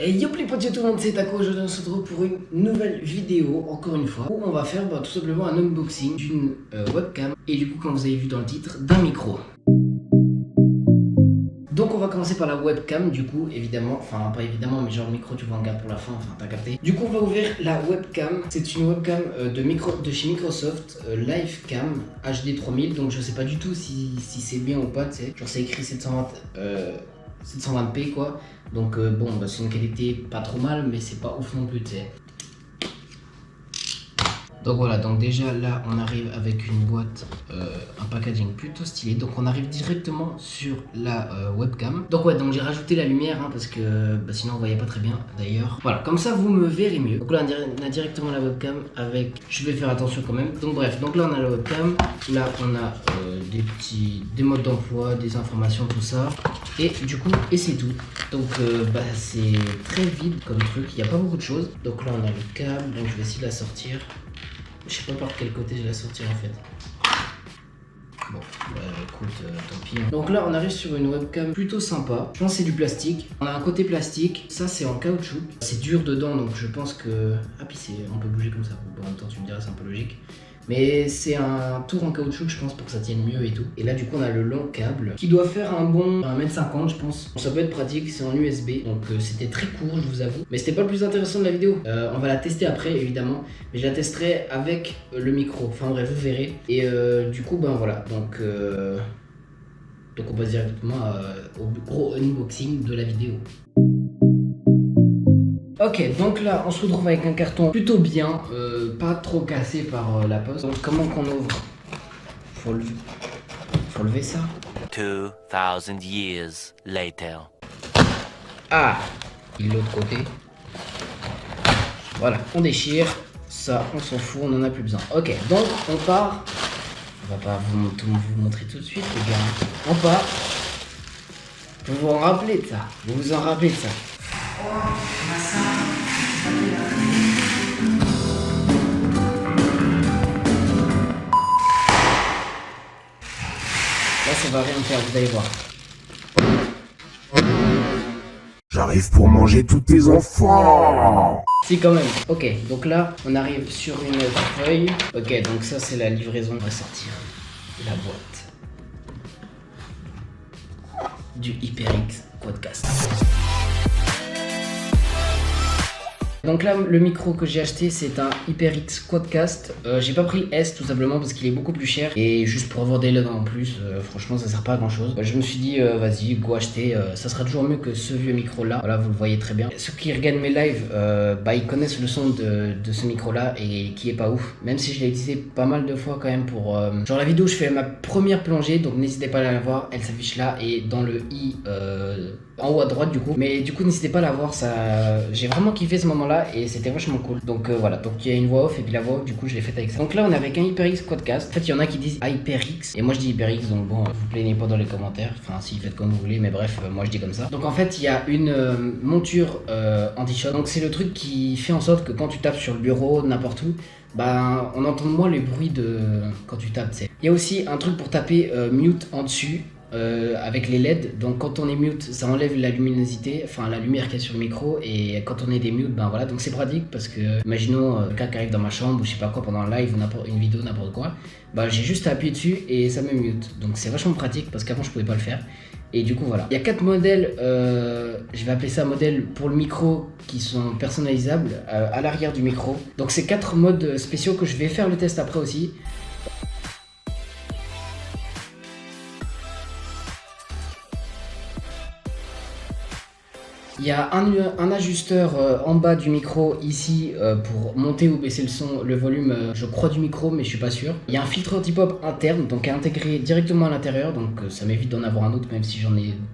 Et yo les potes, tout le monde, c'est Taco. Aujourd'hui on se retrouve pour une nouvelle vidéo, encore une fois, où on va faire tout simplement un unboxing d'une webcam et du coup, comme vous avez vu dans le titre, d'un micro. Donc on va commencer par la webcam, du coup, évidemment, enfin pas évidemment, mais genre le micro tu vois en garde pour la fin, enfin t'as capté. Du coup on va ouvrir la webcam, c'est une webcam de chez Microsoft, Livecam HD 3000, donc je sais pas du tout si c'est bien ou pas, tu sais, genre c'est écrit 720p quoi, donc bon bah, c'est une qualité pas trop mal, mais c'est pas ouf non plus, tu sais. Donc voilà, donc déjà là on arrive avec une boîte, un packaging plutôt stylé. Donc on arrive directement sur la webcam. Donc ouais, donc j'ai rajouté la lumière hein, parce que sinon on voyait pas très bien d'ailleurs. Voilà, comme ça vous me verrez mieux. Donc là on a directement la webcam avec, je vais faire attention quand même. Donc bref, donc là on a la webcam, là on a des modes d'emploi, des informations, tout ça. Et du coup, et c'est tout. Donc c'est très vide comme truc, il n'y a pas beaucoup de choses. Donc là on a le câble, donc je vais essayer de la sortir. Je sais pas par quel côté je vais la sortir en fait. Bon, bah écoute, tant pis. Hein. Donc là, on arrive sur une webcam plutôt sympa. Je pense que c'est du plastique. On a un côté plastique. Ça, c'est en caoutchouc. C'est dur dedans, donc je pense que... Ah, puis on peut bouger comme ça. Bon, en même temps, tu me diras, c'est un peu logique. Mais c'est un tour en caoutchouc, je pense, pour que ça tienne mieux et tout. Et là, du coup, on a le long câble qui doit faire un bon 1m50, je pense. Ça peut être pratique, c'est en USB. Donc, c'était très court, je vous avoue. Mais c'était pas le plus intéressant de la vidéo. On va la tester après, évidemment. Mais je la testerai avec le micro. Enfin, bref, vous verrez. Et du coup, ben voilà. Donc on passe directement au gros unboxing de la vidéo. Ok, donc là on se retrouve avec un carton plutôt bien, pas trop cassé par la poste. Donc comment qu'on ouvre? Faut lever ça. 2000 years later. Ah, il est de l'autre côté. Voilà, on déchire. Ça, on s'en fout, on en a plus besoin. Ok, donc on part. On va pas vous montrer tout de suite les gars. On part. Vous vous en rappelez de ça? Vous vous en rappelez de ça? Là ça va rien faire, vous allez voir. J'arrive pour manger tous tes enfants. Si quand même. Ok, donc là on arrive sur une feuille. Ok, donc ça c'est la livraison. On va sortir la boîte du HyperX Quadcast. Donc là, le micro que j'ai acheté, c'est un HyperX Quadcast. J'ai pas pris le S tout simplement parce qu'il est beaucoup plus cher. Et juste pour avoir des LED en plus, franchement, ça sert pas à grand chose. Je me suis dit, vas-y, go acheter. Ça sera toujours mieux que ce vieux micro là. Voilà, vous le voyez très bien. Ceux qui regardent mes lives, ils connaissent le son de ce micro là et qui est pas ouf. Même si je l'ai utilisé pas mal de fois quand même pour. Genre la vidéo où je fais ma première plongée, donc n'hésitez pas à la voir. Elle s'affiche là et dans le i. En haut à droite du coup, mais du coup n'hésitez pas à la voir, ça j'ai vraiment kiffé ce moment là et c'était vachement cool. Donc voilà, donc il y a une voix off et puis la voix off du coup je l'ai faite avec ça. Donc là on est avec un HyperX Quadcast. En fait il y en a qui disent HyperX et moi je dis HyperX, donc bon vous plaignez pas dans les commentaires, enfin si faites comme vous voulez, mais bref moi je dis comme ça. Donc en fait il y a une monture anti-shot, donc c'est le truc qui fait en sorte que quand tu tapes sur le bureau n'importe où, on entend moins les bruits de quand tu tapes. Il y a aussi un truc pour taper mute en dessus. Avec les LED, donc quand on est mute ça enlève la luminosité, enfin la lumière qu'il y a sur le micro, et quand on est des mute voilà, donc c'est pratique parce que imaginons quelqu'un qui arrive dans ma chambre ou je sais pas quoi pendant un live ou une vidéo n'importe quoi, j'ai juste à appuyer dessus et ça me mute, donc c'est vachement pratique parce qu'avant je pouvais pas le faire. Et du coup voilà, il y a 4 modèles, je vais appeler ça modèle pour le micro qui sont personnalisables à l'arrière du micro, donc c'est 4 modes spéciaux que je vais faire le test après aussi. Il y a un ajusteur en bas du micro ici pour monter ou baisser le volume, je crois, du micro, mais je suis pas sûr. Il y a un filtre anti-pop interne, donc intégré directement à l'intérieur, donc ça m'évite d'en avoir un autre, même si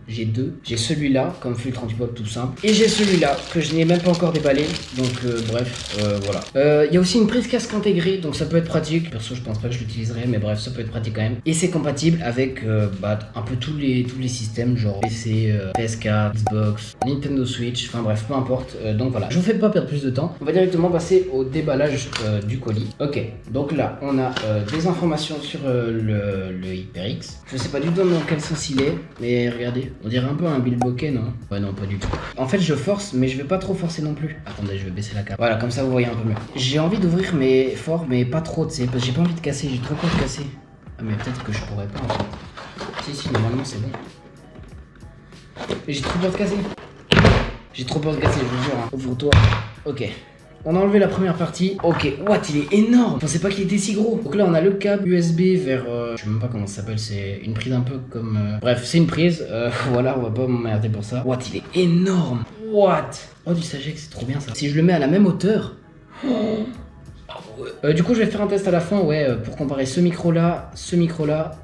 j'ai deux. J'ai celui-là comme filtre anti-pop tout simple, et j'ai celui-là que je n'ai même pas encore déballé, donc bref, voilà. Il y a aussi une prise casque intégrée, donc ça peut être pratique. Perso, je pense pas que je l'utiliserai, mais bref, ça peut être pratique quand même. Et c'est compatible avec un peu tous les systèmes, genre PC, PS4, Xbox, Nintendo. Nintendo Switch, enfin bref, peu importe. Donc voilà, je vous fais pas perdre plus de temps. On va directement passer au déballage du colis. Ok, donc là, on a des informations sur le HyperX. Je sais pas du tout dans quel sens il est, mais regardez, on dirait un peu un bilboquet, non? Ouais, non, pas du tout. En fait, je force, mais je vais pas trop forcer non plus. Attendez, je vais baisser la caméra. Voilà, comme ça vous voyez un peu mieux. J'ai envie d'ouvrir, mais fort, mais pas trop, tu sais, parce que j'ai pas envie de casser, j'ai trop peur de casser. Ah, mais peut-être que je pourrais pas en fait. Si, normalement c'est bon. Mais j'ai trop peur de casser. J'ai trop peur de casser, je vous jure. Hein. Ouvre-toi. Ok. On a enlevé la première partie. Ok, what, il est énorme. Je pensais pas qu'il était si gros. Donc là, on a le câble USB vers... je sais même pas comment ça s'appelle. C'est une prise un peu comme... Bref, c'est une prise. Voilà, on va pas m'emmerder pour ça. What, il est énorme. What. Oh, du Sagex, c'est trop bien ça. Si je le mets à la même hauteur... du coup je vais faire un test à la fin pour comparer ce micro là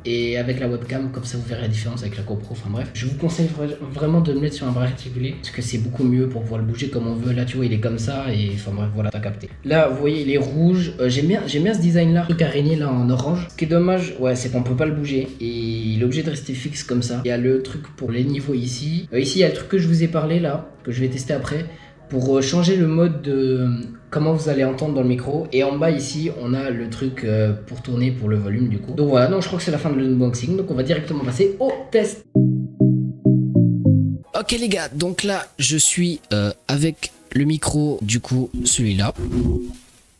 et avec la webcam, comme ça vous verrez la différence avec la GoPro. Enfin bref, je vous conseille vraiment de me mettre sur un bras articulé parce que c'est beaucoup mieux pour pouvoir le bouger comme on veut. Là tu vois il est comme ça et enfin bref voilà, t'as capté. Là vous voyez il est rouge, j'aime bien ce design là, truc araignée là en orange. Ce qui est dommage c'est qu'on peut pas le bouger et il est obligé de rester fixe comme ça. Il y a le truc pour les niveaux ici, ici il y a le truc que je vous ai parlé là, que je vais tester après. Pour changer le mode de comment vous allez entendre dans le micro. Et en bas ici, on a le truc pour tourner pour le volume du coup. Donc voilà, donc je crois que c'est la fin de l'unboxing. Donc on va directement passer au test. Ok les gars, donc là je suis avec le micro du coup celui-là.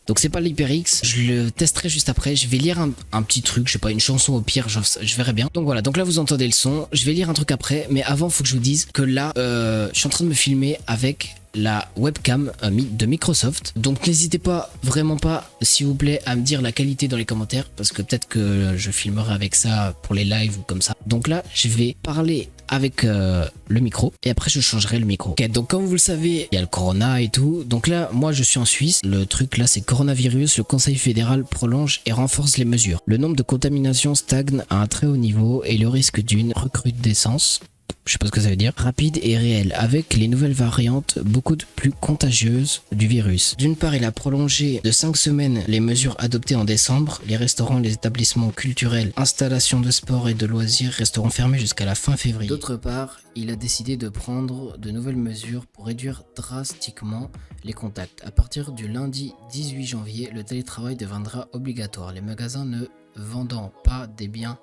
Donc c'est pas l'HyperX, je le testerai juste après, je vais lire un petit truc, je sais pas, une chanson au pire, je verrai bien. Donc voilà, donc là vous entendez le son, je vais lire un truc après, mais avant faut que je vous dise que là, je suis en train de me filmer avec la webcam de Microsoft. Donc n'hésitez pas, vraiment pas, s'il vous plaît, à me dire la qualité dans les commentaires, parce que peut-être que je filmerai avec ça pour les lives ou comme ça. Donc là, je vais parler avec le micro et après je changerai le micro. Ok, donc comme vous le savez, il y a le corona et tout. Donc là, moi je suis en Suisse. Le truc là, c'est coronavirus. Le Conseil fédéral prolonge et renforce les mesures. Le nombre de contaminations stagne à un très haut niveau et le risque d'une recrudescence, je sais pas ce que ça veut dire, rapide et réel, avec les nouvelles variantes beaucoup plus contagieuses du virus. D'une part, il a prolongé de 5 semaines les mesures adoptées en décembre. Les restaurants, les établissements culturels, installations de sport et de loisirs resteront fermés jusqu'à la fin février. D'autre part, il a décidé de prendre de nouvelles mesures pour réduire drastiquement les contacts. À partir du lundi 18 janvier, le télétravail deviendra obligatoire. Les magasins ne vendant pas des biens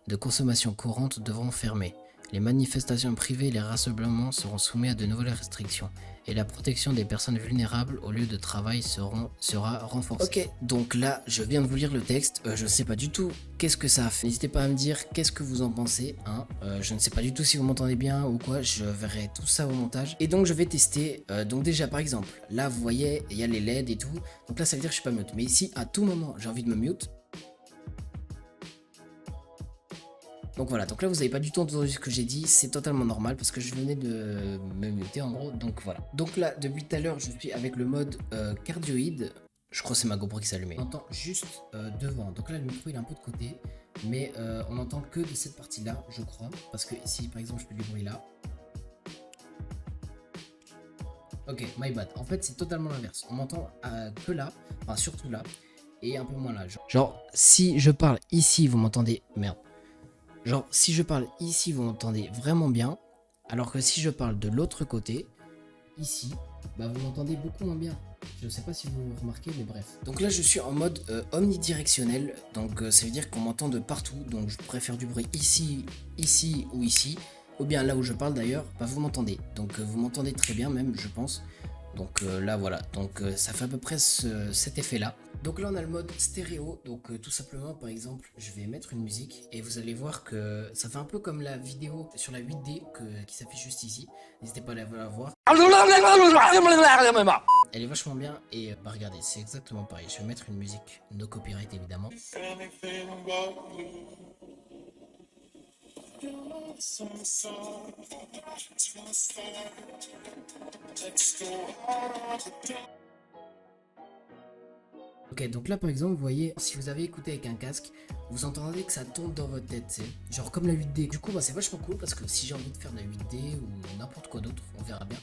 de consommation courante devront fermer. Les manifestations privées et les rassemblements seront soumis à de nouvelles restrictions et la protection des personnes vulnérables au lieu de travail sera renforcée. Ok, donc là, je viens de vous lire le texte. Je ne sais pas du tout qu'est-ce que ça a fait. N'hésitez pas à me dire qu'est-ce que vous en pensez. Hein. Je ne sais pas du tout si vous m'entendez bien ou quoi. Je verrai tout ça au montage. Et donc, je vais tester. Donc déjà, par exemple, là, vous voyez, il y a les LED et tout. Donc là, ça veut dire que je suis pas mute. Mais ici, à tout moment, j'ai envie de me mute. Donc voilà, donc là vous n'avez pas du tout entendu ce que j'ai dit, c'est totalement normal parce que je venais de me muter en gros, donc voilà. Donc là, depuis tout à l'heure, je suis avec le mode cardioïde, je crois que c'est ma GoPro qui s'allumait. On entend juste devant, donc là le micro il est un peu de côté, mais on n'entend que de cette partie-là, je crois, parce que ici par exemple je fais du bruit là. Ok, my bad, en fait c'est totalement l'inverse, on m'entend que là, enfin surtout là, et un peu moins là. Genre si je parle ici, vous m'entendez, merde. Genre, si je parle ici, vous m'entendez vraiment bien, alors que si je parle de l'autre côté, ici, bah vous m'entendez beaucoup moins bien. Je ne sais pas si vous remarquez, mais bref. Donc là, je suis en mode omnidirectionnel, donc ça veut dire qu'on m'entend de partout, donc je préfère du bruit ici, ici ou ici, ou bien là où je parle d'ailleurs, bah vous m'entendez. Donc vous m'entendez très bien même, je pense. Donc là voilà, donc ça fait à peu près cet effet là. Donc là on a le mode stéréo, donc tout simplement par exemple je vais mettre une musique et vous allez voir que ça fait un peu comme la vidéo sur la 8D qui s'affiche juste ici. N'hésitez pas à la voir. Elle est vachement bien et bah regardez, c'est exactement pareil. Je vais mettre une musique no copyright évidemment. Ok, donc là par exemple, vous voyez, si vous avez écouté avec un casque, vous entendez que ça tourne dans votre tête, c'est genre comme la 8D. Du coup, bah, c'est vachement cool parce que si j'ai envie de faire de la 8D ou n'importe quoi d'autre, on verra bien.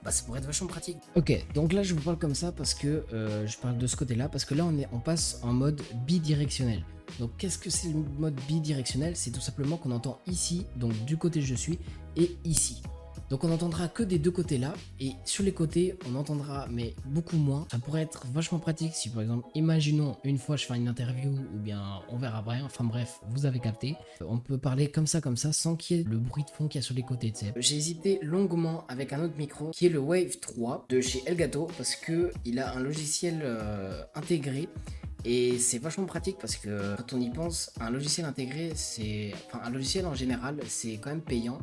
Bah, ça pourrait être vachement pratique. Ok, donc là je vous parle comme ça parce que je parle de ce côté-là parce que là on passe en mode bidirectionnel. Donc qu'est-ce que c'est le mode bidirectionnel? C'est tout simplement qu'on entend ici, donc du côté je suis, et ici. Donc on n'entendra que des deux côtés là, et sur les côtés on entendra mais beaucoup moins. Ça pourrait être vachement pratique si par exemple, imaginons une fois je fais une interview ou bien on verra après, enfin bref, vous avez capté. On peut parler comme ça sans qu'il y ait le bruit de fond qu'il y a sur les côtés, tu sais. J'ai hésité longuement avec un autre micro qui est le Wave 3 de chez Elgato parce que il a un logiciel intégré. Et c'est vachement pratique parce que quand on y pense, un logiciel intégré, un logiciel en général, c'est quand même payant.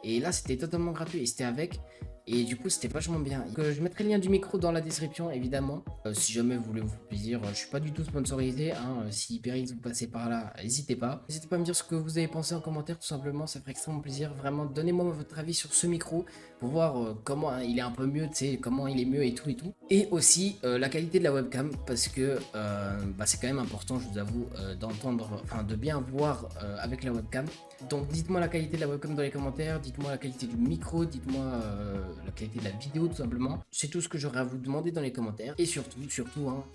Et là, c'était totalement gratuit et c'était avec. Et du coup, c'était vachement bien. Donc, je mettrai le lien du micro dans la description, évidemment. Si jamais vous voulez vous faire plaisir, je suis pas du tout sponsorisé. Si HyperX vous passez par là, n'hésitez pas. N'hésitez pas à me dire ce que vous avez pensé en commentaire, tout simplement. Ça ferait extrêmement plaisir. Vraiment, donnez-moi votre avis sur ce micro pour voir comment il est un peu mieux, tu sais, comment il est mieux et tout et tout. Et aussi la qualité de la webcam parce que c'est quand même important, je vous avoue, de bien voir avec la webcam. Donc, dites-moi la qualité de la webcam dans les commentaires. Dites-moi la qualité du micro. Dites-moi la qualité de la vidéo tout simplement. C'est tout ce que j'aurais à vous demander dans les commentaires. Et surtout,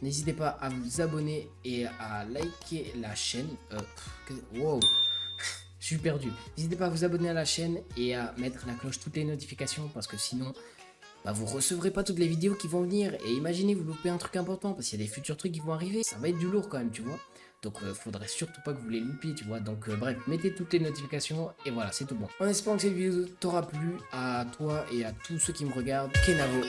n'hésitez pas à vous abonner et à liker la chaîne. Wow, je suis perdu. N'hésitez pas à vous abonner à la chaîne et à mettre la cloche, toutes les notifications parce que sinon, vous recevrez pas toutes les vidéos qui vont venir. Et imaginez, vous loupez un truc important parce qu'il y a des futurs trucs qui vont arriver. Ça va être du lourd quand même, tu vois. Donc faudrait surtout pas que vous les loupiez, tu vois. Donc bref, mettez toutes les notifications et voilà, c'est tout bon. En espérant que cette vidéo t'aura plu, à toi et à tous ceux qui me regardent. Kenavo.